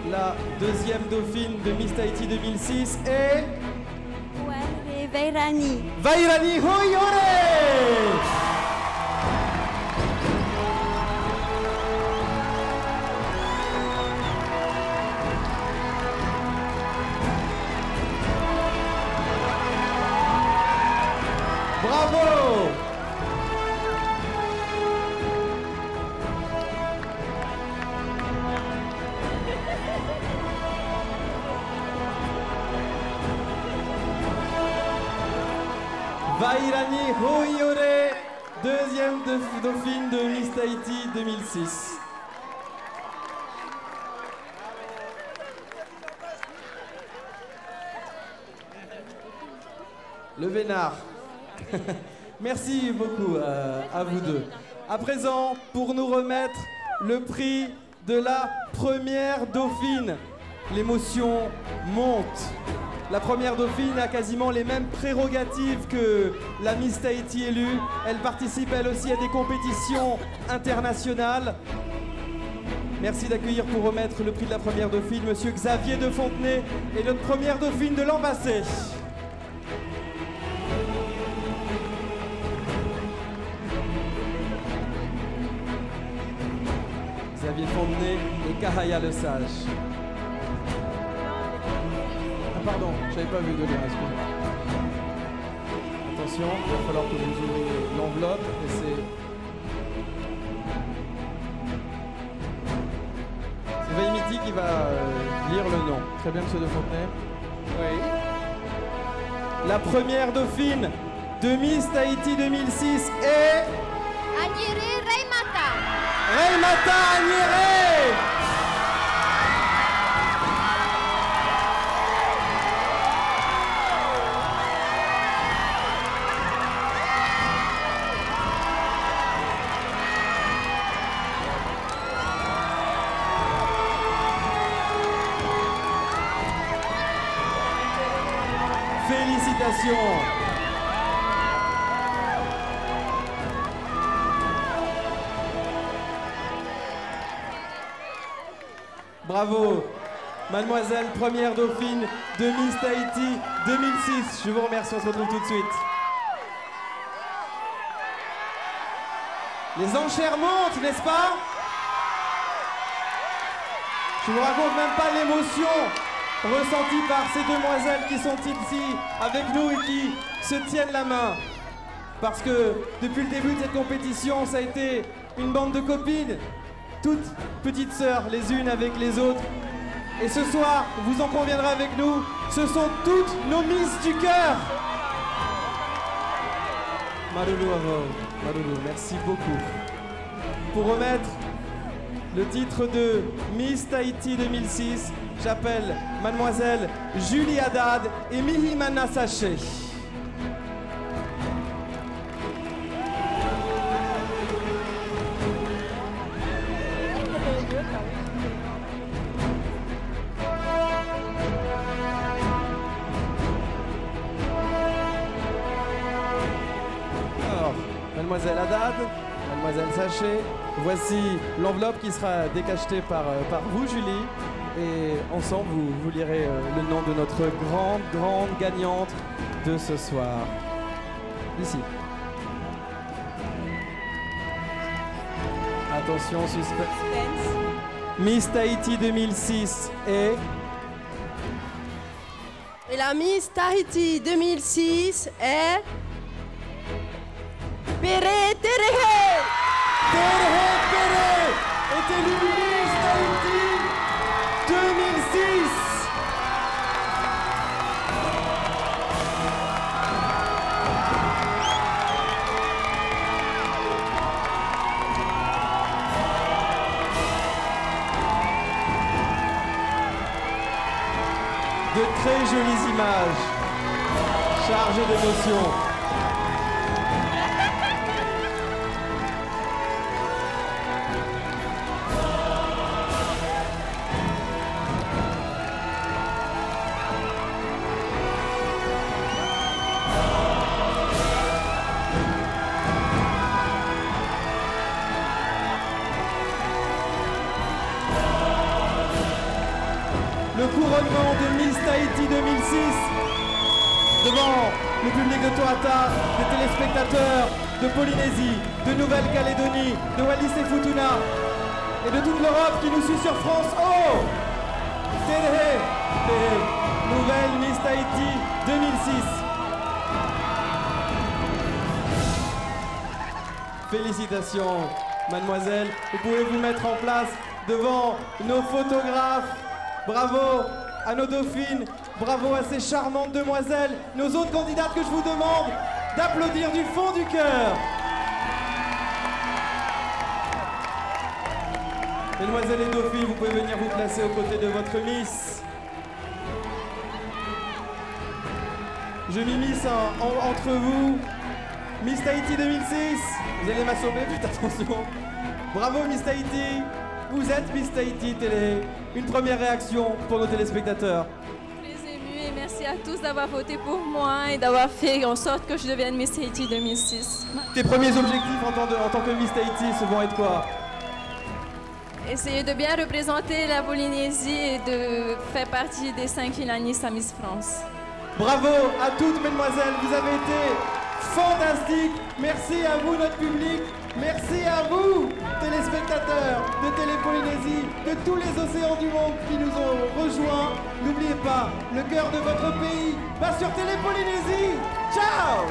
La deuxième dauphine de Miss Tahiti 2006 est... Vairani. Vairani Hoyore. Bravo! Vairani Hoyore, deuxième dauphine de Miss Tahiti 2006. Le Vénard. Merci beaucoup à vous deux. À présent, pour nous remettre le prix de la première dauphine, l'émotion monte. La première dauphine a quasiment les mêmes prérogatives que la Miss Tahiti élue. Elle participe elle aussi à des compétitions internationales. Merci d'accueillir pour remettre le prix de la première dauphine, Monsieur Xavier de Fontenay et notre première dauphine de l'an passé. Xavier Fontenay et Kahaya Le Sage. Ah pardon, j'avais pas vu de lien, excusez-moi. Attention, il va falloir que vous ouvriez l'enveloppe et c'est Vaimiti qui va lire le nom. Très bien, Monsieur de Fontenay. Oui. La première dauphine de Miss Tahiti 2006 est... Agniré Raimata. Raimata Agniré. Félicitations. Bravo, mademoiselle première dauphine de Miss Tahiti 2006. Je vous remercie, on se retrouve tout de suite. Les enchères montent, n'est-ce pas? Je vous raconte même pas l'émotion ressentie par ces demoiselles qui sont ici avec nous et qui se tiennent la main. Parce que depuis le début de cette compétition, ça a été une bande de copines, toutes petites sœurs les unes avec les autres. Et ce soir, vous en conviendrez avec nous, ce sont toutes nos Miss du cœur. Maroulou à vous, Maroulou, merci beaucoup. Pour remettre le titre de Miss Tahiti 2006, j'appelle mademoiselle Julie Haddad et Mihimana Saché. Alors, mademoiselle Haddad, mademoiselle Saché, voici l'enveloppe qui sera décachetée par vous, Julie. Et ensemble, vous lirez le nom de notre grande gagnante de ce soir. Ici. Attention, suspense. Miss Tahiti 2006 et la Miss Tahiti 2006 est... Péré Terehe. Terehe Péré est élue Miss Tahiti 2006. De très jolies images, chargées d'émotions. le couronnement de Miss Tahiti 2006 devant le public de Tohata, des téléspectateurs de Polynésie, de Nouvelle-Calédonie, de Wallis et Futuna et de toute l'Europe qui nous suit sur France. Oh, Tere, nouvelle Miss Tahiti 2006. Félicitations, mademoiselle. Vous pouvez vous mettre en place devant nos photographes. Bravo à nos dauphines, bravo à ces charmantes demoiselles, nos autres candidates que je vous demande d'applaudir du fond du cœur. Mesdemoiselles et dauphines, vous pouvez venir vous placer aux côtés de votre Miss. Je m'immisce entre vous. Miss Tahiti 2006, vous allez m'assommer, faites attention. Bravo Miss Tahiti, vous êtes Miss Tahiti Télé. Une première réaction pour nos téléspectateurs. Très émue et merci à tous d'avoir voté pour moi et d'avoir fait en sorte que je devienne Miss Tahiti 2006. Tes premiers objectifs en tant que Miss Tahiti, ce vont être quoi? Essayer de bien représenter la Polynésie et de faire partie des 5 finalistes à Miss France. Bravo à toutes mesdemoiselles, vous avez été fantastiques. Merci à vous notre public, merci à vous téléspectateurs de Télé Polynésie, de tous les océans du monde qui nous ont rejoints. N'oubliez pas, le cœur de votre pays va sur Télé Polynésie. Ciao!